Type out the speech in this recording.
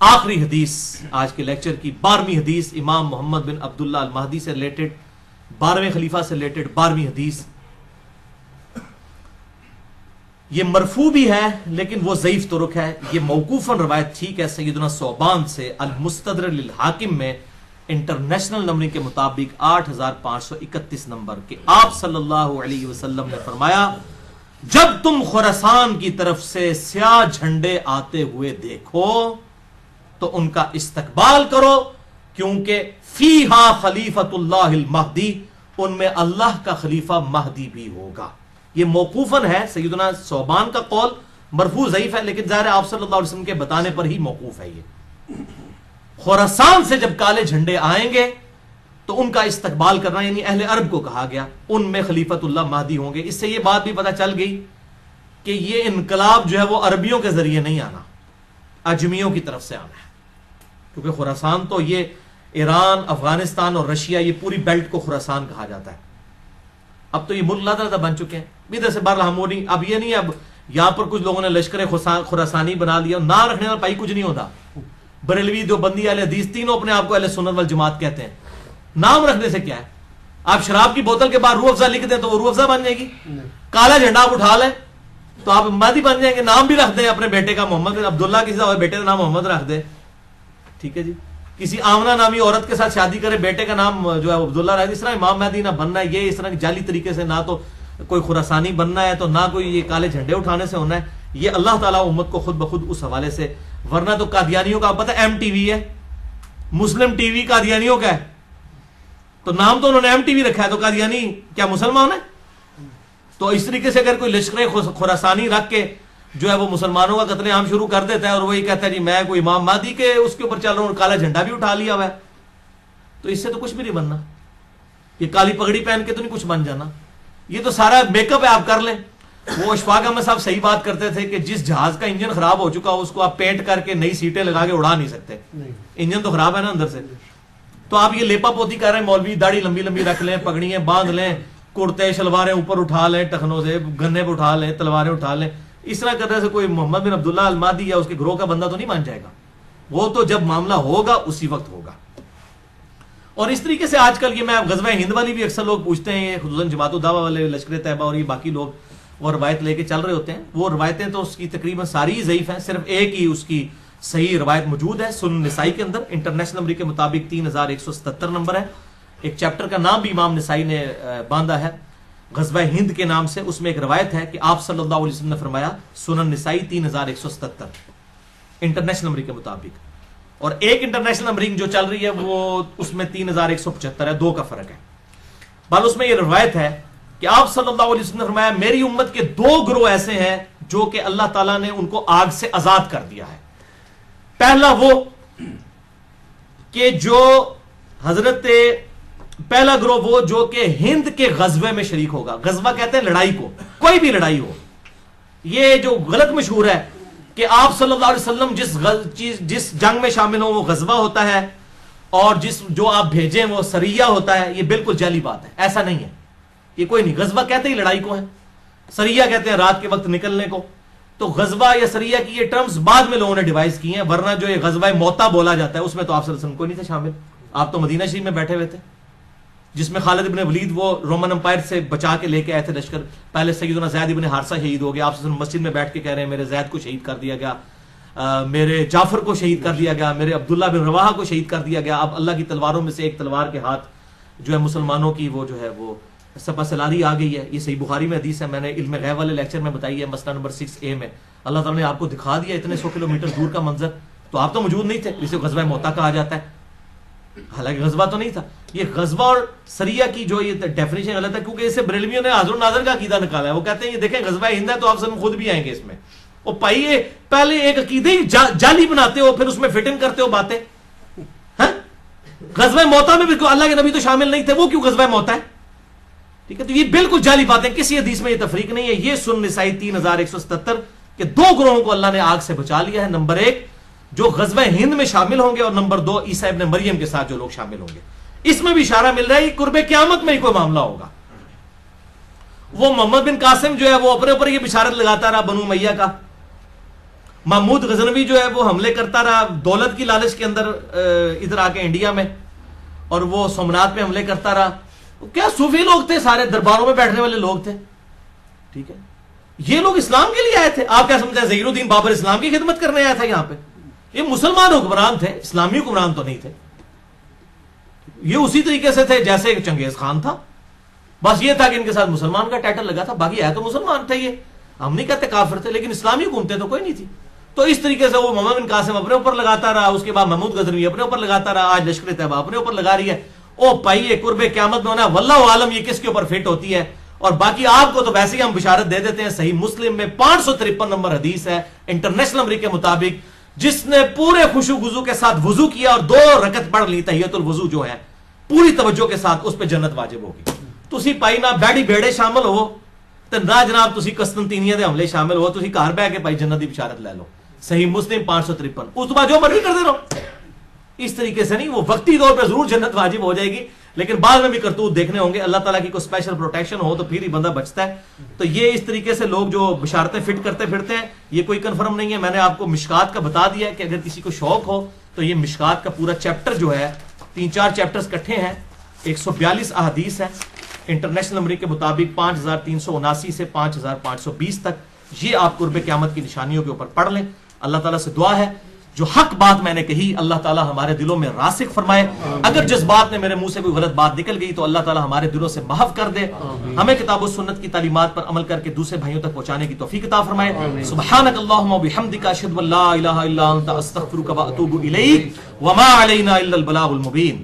آخری حدیث آج کے لیکچر کی 12ویں حدیث امام محمد بن عبداللہ المہدی سے ریلیٹڈ، 12ویں خلیفہ سے ریلیٹڈ 12ویں حدیث. یہ مرفوع بھی ہے لیکن وہ ضعیف طرق ہے. یہ موقوفاً روایت ٹھیک ہے سیدنا ثوبان سے المستدرک للحاکم میں انٹرنیشنل نمبرنگ کے مطابق 8531 نمبر کہ آپ صلی اللہ علیہ وسلم نے فرمایا جب تم خراسان کی طرف سے سیاہ جھنڈے آتے ہوئے دیکھو تو ان کا استقبال کرو کیونکہ فیہا خلیفۃ اللہ المہدی، ان میں اللہ کا خلیفہ مہدی بھی ہوگا. یہ موقوفاً ہے سیدنا ثوبان کا قول، مرفوع ضعیف ہے لیکن ظاہر آپ صلی اللہ علیہ وسلم کے بتانے پر ہی موقوف ہے. یہ خراسان سے جب کالے جھنڈے آئیں گے تو ان کا استقبال کرنا، یعنی اہل عرب کو کہا گیا، ان میں خلیفۃ اللہ مہدی ہوں گے. اس سے یہ بات بھی پتہ چل گئی کہ یہ انقلاب جو ہے وہ عربیوں کے ذریعے نہیں آنا، اجمیوں کی طرف سے آنا ہے. کیونکہ خراسان تو یہ ایران، افغانستان اور رشیا، یہ پوری بیلٹ کو خراسان کہا جاتا ہے. اب تو یہ ملک لادہ بن چکے ہیں ادھر سے باہر ہم نہیں. اب یہ نہیں اب یہاں پر کچھ لوگوں نے لشکر خراسانی بنا لیا، نہ رکھنے والا پائی کچھ نہیں ہوتا. بریلوی، دیوبندی، اہل حدیث تینوں اپنے آپ کو اہل سنت والجماعت کہتے ہیں. نام رکھنے سے کیا ہے؟ آپ شراب کی بوتل کے بعد روح افزا لکھ دیں تو وہ روح افزا بن جائے گی. کالا جھنڈا آپ اٹھا لیں تو آپ مہدی بن جائیں گے. نام بھی رکھ دیں اپنے بیٹے کا محمد عبداللہ، کسی کا بیٹے کا نام محمد رکھ دیں، ٹھیک ہے جی. کسی آمنہ نامی عورت کے ساتھ شادی کرے، بیٹے کا نام جو ہے عبداللہ رکھ دیں. اس طرح امام مہدی نہ بننا ہے، یہ اس طرح کی جعلی طریقے سے نہ تو کوئی خراسانی بننا ہے تو نہ کوئی یہ کالے جھنڈے اٹھانے سے ہونا ہے. یہ اللہ تعالیٰ امت کو خود بخود اس حوالے سے، ورنہ تو قادیانیوں کا پتہ ایم ٹی وی ہے، مسلم ٹی وی قادیانیوں کا ہے، تو نام تو انہوں نے ایم ٹی وی رکھا ہے، تو قادیانی کیا مسلمان ہے؟ تو اس طریقے سے اگر کوئی لشکر خراسانی رکھ کے جو ہے وہ مسلمانوں کا قتل عام شروع کر دیتا ہے اور وہی کہتا ہے جی میں کوئی امام مہدی کے اس کے اوپر چل رہا ہوں، کالا جھنڈا بھی اٹھا لیا ہوا ہے، تو اس سے تو کچھ بھی نہیں بننا. یہ کالی پگڑی پہن کے تو نہیں کچھ بن جانا. یہ تو سارا میک اپ ہے، آپ کر لیں. وہ اشفاق احمد صاحب صحیح بات کرتے تھے کہ جس جہاز کا انجن خراب ہو چکا اس کو آپ پینٹ کر کے نئی سیٹیں لگا کے اڑا نہیں سکتے، انجن تو خراب ہے نا اندر سے. تو آپ یہ لیپا پوتی کر رہے ہیں، مولوی داڑھی لمبی لمبی رکھ لیں، پگڑیاں باندھ لیں، کرتے شلواریں اوپر اٹھا لیں، ٹخنوں سے گنے پہ اٹھا لیں، تلواریں اٹھا لیں. اس طرح کرنے سے کوئی محمد بن عبداللہ المہدی یا اس کے گروہ کا بندہ تو نہیں مان جائے گا. وہ تو جب معاملہ ہوگا اسی وقت ہوگا. اور اس طریقے سے آج کل یہ میں غزوہ ہند والی بھی اکثر لوگ پوچھتے ہیں، خصوصاً جماعت الدعوہ والے، لشکر طیبہ اور یہ باقی لوگ وہ روایت لے کے چل رہے ہوتے ہیں. وہ روایتیں تو اس کی تقریباً ساری ضعیف ہیں، صرف ایک ہی اس کی صحیح روایت موجود ہے سنن نسائی کے اندر، انٹرنیشنل نمبر کے مطابق 3177 نمبر ہے. ایک چیپٹر کا نام بھی امام نسائی نے باندھا ہے غزوہ ہند کے نام سے. اس میں ایک روایت ہے کہ آپ صلی اللہ علیہ وسلم نے فرمایا، سنن نسائی 3177 انٹرنیشنل نمبر کے مطابق. اور ایک انٹرنیشنل نمبرنگ جو چل رہی ہے وہ اس میں 3175 ہے، 2 کا فرق ہے. بل اس میں یہ روایت ہے کہ آپ صلی اللہ علیہ وسلم نے فرمایا میری امت کے 2 گروہ ایسے ہیں جو کہ اللہ تعالیٰ نے ان کو آگ سے آزاد کر دیا ہے. پہلا وہ کہ جو پہلا گروہ وہ جو کہ ہند کے غزوے میں شریک ہوگا. غزوہ کہتے ہیں لڑائی کو، کوئی بھی لڑائی ہو. یہ جو غلط مشہور ہے کہ آپ صلی اللہ علیہ وسلم جس جنگ میں شامل ہوں وہ غزوہ ہوتا ہے اور جو آپ بھیجیں وہ سریہ ہوتا ہے، یہ بالکل جعلی بات ہے. ایسا نہیں ہے، یہ کوئی نہیں. غزوہ کہتے ہی لڑائی کو ہے، سریہ کہتے ہیں رات کے وقت نکلنے کو. تو غزوہ یا سریہ کی یہ ٹرمز بعد میں لوگوں نے ڈیوائز کی ہیں، ورنہ جو یہ غزوہ موتا بولا جاتا ہے اس میں تو آپ صلی اللہ علیہ وسلم کوئی نہیں تھے شامل. آپ تو مدینہ شریف میں بیٹھے ہوئے تھے جس میں خالد ابن ولید وہ رومن امپائر سے بچا کے لے کے آئے تھے لشکر. پہلے سیدنا زید ابن حارثہ شہید ہو گیا، آپ صلی اللہ علیہ وسلم مسجد میں بیٹھ کے کہہ رہے ہیں میرے زید کو شہید کر دیا گیا، میرے جعفر کو شہید کر دیا گیا، میرے عبداللہ بن رواحہ کو شہید کر دیا گیا. اب اللہ کی تلواروں میں سے ایک تلوار کے ہاتھ جو ہے مسلمانوں کی وہ جو ہے وہ سپہ سلاری آ گئی ہے. یہ صحیح بخاری میں حدیث ہے، میں نے علم غیب والے لیکچر میں بتائی ہے، مسئلہ نمبر 6A میں. اللہ تعالیٰ نے آپ کو دکھا دیا اتنے 100 کلومیٹر دور کا منظر، تو آپ تو موجود نہیں تھے، اسے غزوہ موتا کہا جاتا ہے. حالانکہ غزوہ تو نہیں تھا. یہ غزوہ اور سریہ کی جو یہ ڈیفینیشن غلط ہے، کیونکہ اسے بریلویوں نے حاضر ناظر کا عقیدہ نکالا ہے. وہ کہتے ہیں یہ دیکھیں غزوہ ہند ہے تو آپ خود بھی آئیں گے اس میں. وہ پائیے پہلے ایک عقیدے ہی جعلی بناتے ہو، پھر اس میں فٹ ان کرتے ہو باتیں. غزوہ موتا میں بھی اللہ کے نبی تو شامل نہیں تھے، وہ کیوں غزوہ موتا ہے؟ ٹھیک ہے، تو یہ بالکل جعلی باتیں، کسی حدیث میں یہ تفریق نہیں ہے. یہ سنن نسائی 3177 کہ 2 گروہوں کو اللہ نے آگ سے بچا لیا ہے. نمبر 1 جو غزوہ ہند میں شامل ہوں گے، اور نمبر 2 عیسیٰ ابن مریم کے ساتھ جو لوگ شامل ہوں گے. اس میں بھی اشارہ مل رہا ہے کہ قرب قیامت میں ہی کوئی معاملہ ہوگا. وہ محمد بن قاسم جو ہے وہ اپنے اوپر یہ بشارت لگاتا رہا بنو امیہ کا. محمود غزنوی جو ہے وہ حملے کرتا رہا دولت کی لالچ کے اندر ادھر آ کے انڈیا میں، اور وہ سومنات پہ حملے کرتا رہا. کیا صوفی لوگ تھے، سارے درباروں میں بیٹھنے والے لوگ تھے. ٹھیک ہے، یہ لوگ اسلام کے لیے آئے تھے. آپ کیا سمجھتے ہیں ظہیر الدین بابر اسلام کی خدمت کرنے آیا تھا یہاں پہ؟ یہ مسلمان حکمران تھے، اسلامی حکمران تو نہیں تھے. یہ اسی طریقے سے تھے جیسے چنگیز خان تھا، بس یہ تھا کہ ان کے ساتھ مسلمان کا ٹائٹل لگا تھا، باقی ہے تو مسلمان تھے. یہ ہم نہیں کہتے کافر تھے، لیکن اسلامی حکومتیں تو کوئی نہیں تھی. تو اس طریقے سے وہ محمد بن قاسم اپنے اوپر لگاتا رہا، اس کے بعد محمود غزنوی اپنے اوپر لگاتا رہا، آج لشکر طیبہ اپنے اوپر لگا رہی ہے. او پائیے قرب قیامت میں ہونا واللہ عالم یہ کس کے اوپر فٹ ہوتی ہے. اور باقی آپ کو تو ویسے ہی ہم بشارت دے دیتے ہیں، صحیح مسلم میں 553 نمبر حدیث ہے انٹرنیشنل نمبر کے مطابق، جس نے پورے خوشو گزو کے ساتھ وضو کیا اور 2 رکعت پڑھ لی تحیت الوضو جو ہے پوری توجہ کے ساتھ، اس پہ جنت واجب ہوگی. تسی پائی نہ بیڑی بیڑے شامل ہو تو نہ جناب تسی قسطنطینیہ دے حملے شامل ہو، تسی گھر بیٹھ کے پائی جنت دی بشارت لے لو. صحیح مسلم 553. اس بعد جو مرضی کرتے رہو. اس طریقے سے نہیں، وہ وقتی طور پہ ضرور جنت واجب ہو جائے گی، لیکن بعد میں بھی کرتوت دیکھنے ہوں گے. اللہ تعالیٰ کی کوئی اسپیشل پروٹیکشن ہو تو پھر ہی بندہ بچتا ہے. تو یہ اس طریقے سے لوگ جو بشارتیں فٹ کرتے پھرتے ہیں، یہ کوئی کنفرم نہیں ہے. میں نے آپ کو مشکات کا بتا دیا کہ اگر کسی کو شوق ہو تو یہ مشکات کا پورا چیپٹر جو ہے 3-4 چیپٹرز کٹھے ہیں، 142 احادیث ہیں انٹرنیشنل نمبر کے مطابق 5379 سے 5520 تک. یہ آپ قرب قیامت کی نشانیوں کے اوپر پڑھ لیں. اللہ تعالیٰ سے دعا ہے جو حق بات میں نے کہی اللہ تعالیٰ ہمارے دلوں میں راسخ فرمائے. اگر جس بات نے میرے منہ سے کوئی غلط بات نکل گئی تو اللہ تعالیٰ ہمارے دلوں سے محو کر دے. ہمیں کتاب و سنت کی تعلیمات پر عمل کر کے دوسرے بھائیوں تک پہنچانے کی توفیق عطا فرمائے. سبحانک اللہم و بحمدک اشہد ان لا الہ الا انت استغفرک و اتوب الیک وما علینا الا البلاغ المبین.